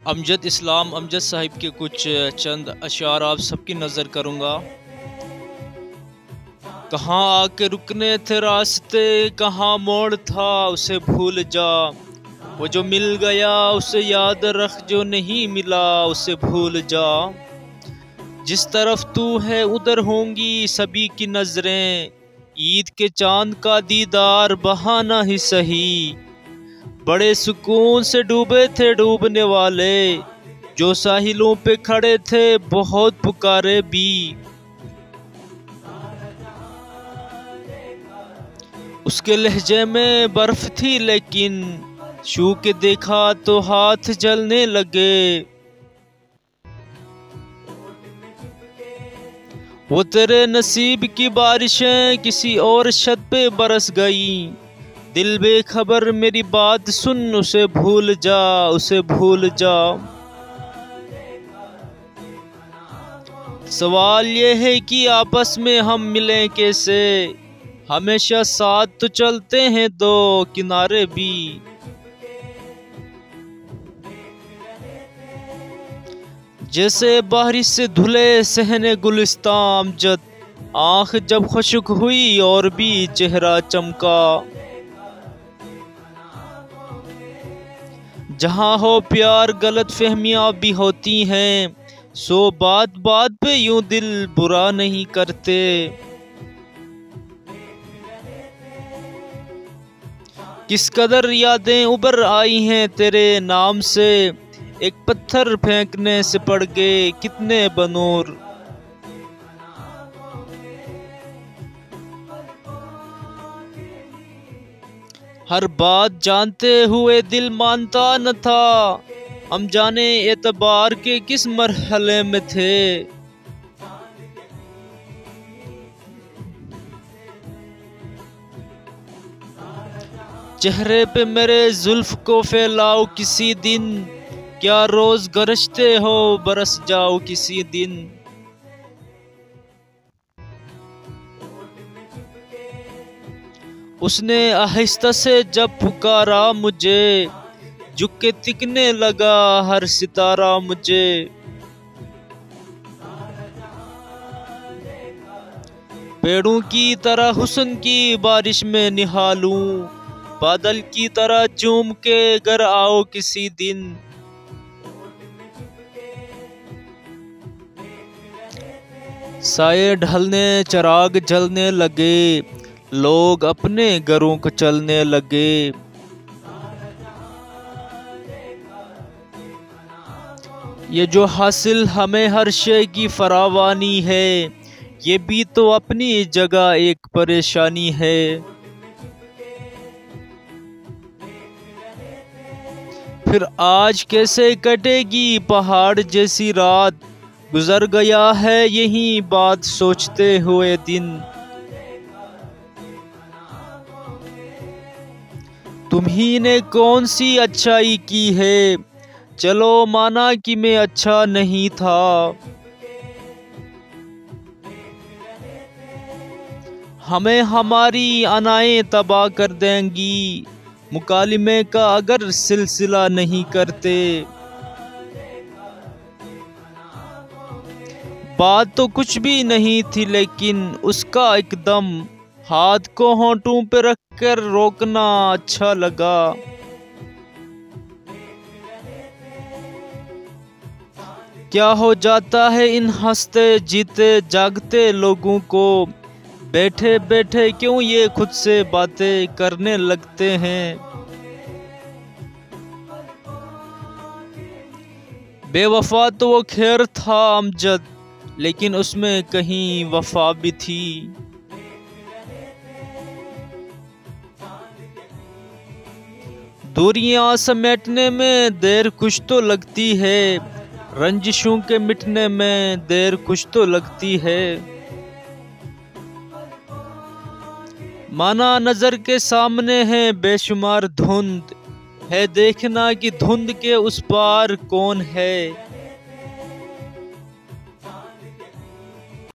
अमजद इस्लाम अमजद साहिब के कुछ चंद अशार आप सबकी नज़र करूँगा। कहाँ आके रुकने थे रास्ते, कहाँ मोड़ था उसे भूल जा। वो जो मिल गया उसे याद रख, जो नहीं मिला उसे भूल जा। जिस तरफ तू है उधर होंगी सभी की नजरें, ईद के चांद का दीदार बहाना ही सही। बड़े सुकून से डूबे थे डूबने वाले, जो साहिलों पे खड़े थे बहुत पुकारे भी। उसके लहजे में बर्फ थी लेकिन छू के देखा तो हाथ जलने लगे। वो तेरे नसीब की बारिशें किसी और छत पे बरस गई। दिल बेखबर मेरी बात सुन, उसे भूल जा उसे भूल जा। सवाल ये है कि आपस में हम मिलें कैसे, हमेशा साथ तो चलते हैं दो किनारे भी। जैसे बारिश से धुले सहने गुलिस्तां अमजद, आँख जब खुशक हुई और भी चेहरा चमका। जहाँ हो प्यार गलत फहमियाँ भी होती हैं, सो बात बात पे यूं दिल बुरा नहीं करते। किस कदर यादें उबर आई हैं तेरे नाम से, एक पत्थर फेंकने से पड़ गए कितने बनूर। हर बात जानते हुए दिल मानता न था, हम जाने एतबार के किस मरहले में थे। चेहरे पे मेरे जुल्फ को फैलाओ किसी दिन, क्या रोज गरजते हो बरस जाओ किसी दिन। उसने आहिस्ता से जब पुकारा मुझे, झुक के तिकने लगा हर सितारा मुझे। पेड़ों की तरह हुस्न की बारिश में निहालूं, बादल की तरह चूम के घर आओ किसी दिन। साये ढलने चिराग जलने लगे, लोग अपने घरों को चलने लगे। ये जो हासिल हमें हर शे की फरावानी है, ये भी तो अपनी जगह एक परेशानी है। फिर आज कैसे कटेगी पहाड़ जैसी रात, गुजर गया है यही बात सोचते हुए दिन। तुम्ही ने कौन सी अच्छाई की है, चलो माना कि मैं अच्छा नहीं था। हमें हमारी अनाएं तबाह कर देंगी, मुकालिमे का अगर सिलसिला नहीं करते। बात तो कुछ भी नहीं थी लेकिन उसका एकदम हाथ को होंठों पे रखकर रोकना अच्छा लगा। क्या हो जाता है इन हंसते जीते जागते लोगों को, बैठे बैठे क्यों ये खुद से बातें करने लगते हैं। बेवफा तो वो खैर था अमजद, लेकिन उसमें कहीं वफा भी थी। दूरियां समेटने में देर कुछ तो लगती है, रंजिशों के मिटने में देर कुछ तो लगती है। माना नजर के सामने है बेशुमार धुंध, है देखना कि धुंध के उस पार कौन है।